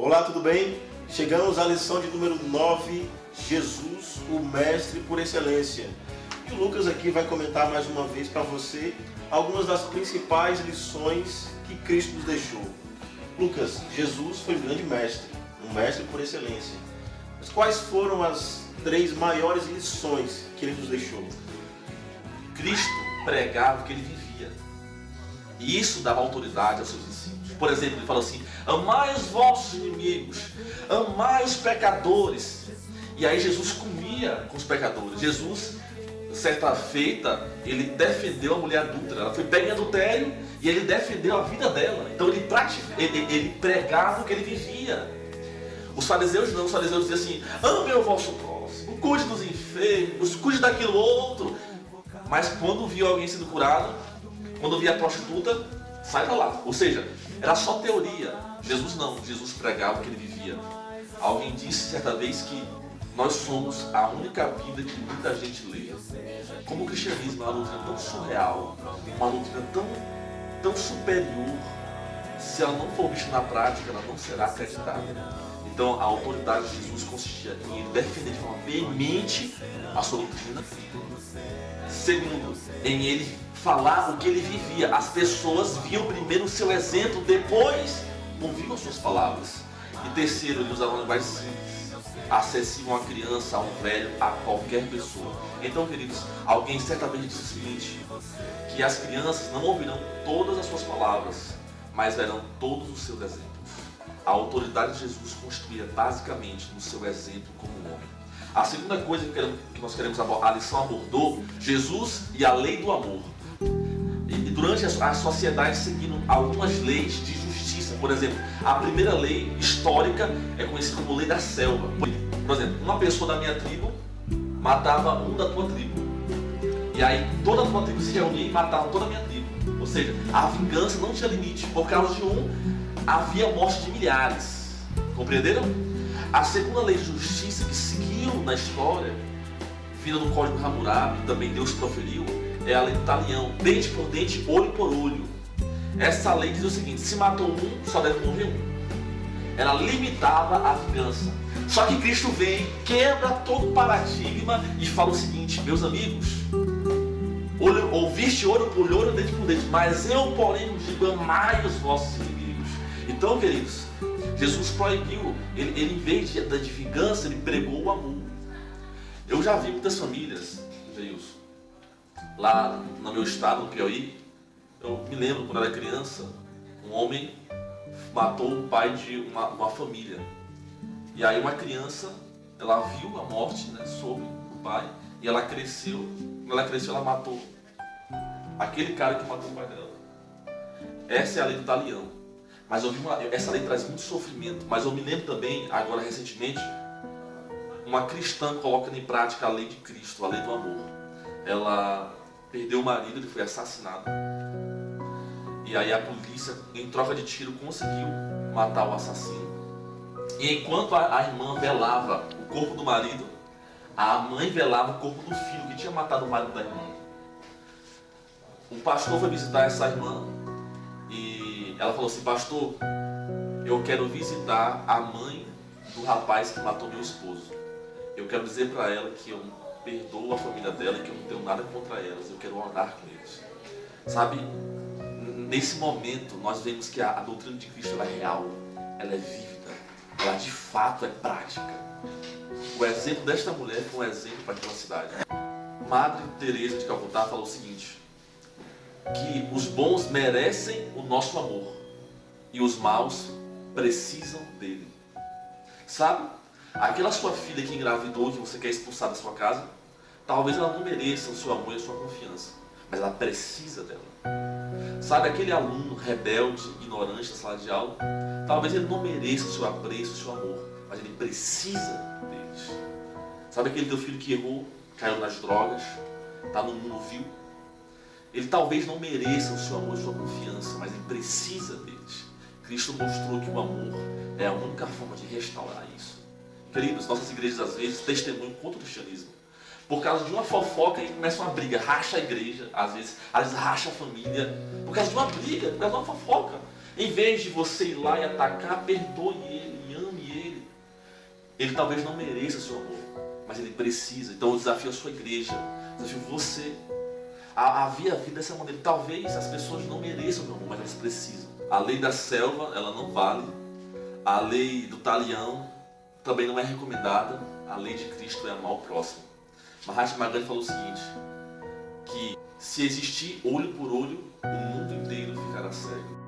Olá, tudo bem? Chegamos à lição de número 9, Jesus, o Mestre por excelência. E o Lucas aqui vai comentar mais uma vez para você algumas das principais lições que Cristo nos deixou. Lucas, Jesus foi um grande mestre, um mestre por excelência. Mas quais foram as 3 maiores lições que ele nos deixou? Cristo pregava o que ele vivia. E isso dava autoridade aos seus discípulos. Por exemplo, ele falou assim: amai os vossos inimigos, amai os pecadores. E aí Jesus comia com os pecadores. Jesus, certa feita, ele defendeu a mulher adúltera. Ela foi pega em adultério e ele defendeu a vida dela. Então ele pregava o que ele vivia. Os fariseus não, os fariseus diziam assim: ame o vosso próximo, cuide dos enfermos, cuide daquilo outro. Mas quando via alguém sendo curado, quando via a prostituta, sai pra lá. Ou seja, era só teoria. Jesus não, Jesus pregava o que ele vivia. Alguém disse certa vez que nós somos a única Bíblia que muita gente lê. Como o cristianismo é uma doutrina tão surreal, uma doutrina tão superior, se ela não for vista na prática, ela não será acreditada. Então a autoridade de Jesus consistia em ele defender de forma veemente a sua doutrina. Segundo, em ele falar o que ele vivia. As pessoas viam primeiro o seu exemplo, depois ouviam as suas palavras. E terceiro, ele usava uma linguagem simples, acessível a uma criança, a um velho, a qualquer pessoa. Então, queridos, alguém certamente disse o seguinte: que as crianças não ouvirão todas as suas palavras, mas verão todos os seus exemplos. A autoridade de Jesus construía basicamente no seu exemplo como homem. A segunda coisa que nós queremos abordar, a lição abordou Jesus e a lei do amor. E durante a sociedade seguindo algumas leis de justiça. Por exemplo, a primeira lei histórica é conhecida como lei da selva. Por exemplo, uma pessoa da minha tribo matava um da tua tribo. E aí toda a tua tribo se reunia e matava toda a minha tribo. Ou seja, a vingança não tinha limite. Por causa de um, havia morte de milhares. Compreenderam? A segunda lei de justiça que seguiu na história, vinda do Código Hammurabi, também Deus proferiu, é a lei do talião, dente por dente, olho por olho. Essa lei diz o seguinte: se matou um, só deve morrer um. Ela limitava a vingança. Só que Cristo vem, quebra todo o paradigma e fala o seguinte: meus amigos, ouviste olho por olho, dente por dente, mas eu, porém, vos digo: amai os vossos inimigos. Então, queridos, Jesus proibiu, ele em vez de vingança, ele pregou o amor. Eu já vi muitas famílias, Deus, lá no meu estado, no Piauí. Eu me lembro quando eu era criança, um homem matou o pai de uma família. E aí uma criança, ela viu a morte, né, soube o pai, e ela cresceu. Quando ela cresceu, ela matou aquele cara que matou o pai dela. Essa é a lei do talião. Mas essa lei traz muito sofrimento. Mas eu me lembro também, agora recentemente, uma cristã colocando em prática a lei de Cristo, a lei do amor. Ela perdeu o marido, ele foi assassinado. E aí a polícia, em troca de tiro, conseguiu matar o assassino. E enquanto a irmã velava o corpo do marido, a mãe velava o corpo do filho que tinha matado o marido da irmã. Um pastor foi visitar essa irmã e ela falou assim: pastor, eu quero visitar a mãe do rapaz que matou meu esposo. Eu quero dizer para ela que eu perdoo a família dela e que eu não tenho nada contra elas, eu quero orar com eles. Sabe, nesse momento nós vemos que a doutrina de Cristo ela é real, ela é vívida, ela de fato é prática. O exemplo desta mulher foi um exemplo para aquela cidade. Madre Teresa de Calcutá falou o seguinte: que os bons merecem o nosso amor e os maus precisam dele. Sabe? Aquela sua filha que engravidou, que você quer expulsar da sua casa, talvez ela não mereça o seu amor e a sua confiança, mas ela precisa dela. Sabe, aquele aluno rebelde, ignorante na sala de aula, talvez ele não mereça o seu apreço, o seu amor, mas ele precisa deles. Sabe aquele teu filho que errou, caiu nas drogas, está no mundo vil? Ele talvez não mereça o seu amor e a sua confiança, mas ele precisa deles. Cristo mostrou que o amor é a única forma de restaurar isso. Queridos, nossas igrejas às vezes testemunham contra o cristianismo. Por causa de uma fofoca, aí começa uma briga, racha a igreja, às vezes racha a família. Por causa de uma briga, por causa de uma fofoca. Em vez de você ir lá e atacar, perdoe ele, Ele talvez não mereça o seu amor, mas ele precisa. Então eu desafio a sua igreja, desafio você a ver a vida dessa maneira. Talvez as pessoas não mereçam o meu amor, mas elas precisam. A lei da selva, ela não vale. A lei do talião também não é recomendada. A lei de Cristo é amar o próximo. Mahatma Gandhi falou o seguinte, que se existir olho por olho, o mundo inteiro ficará cego.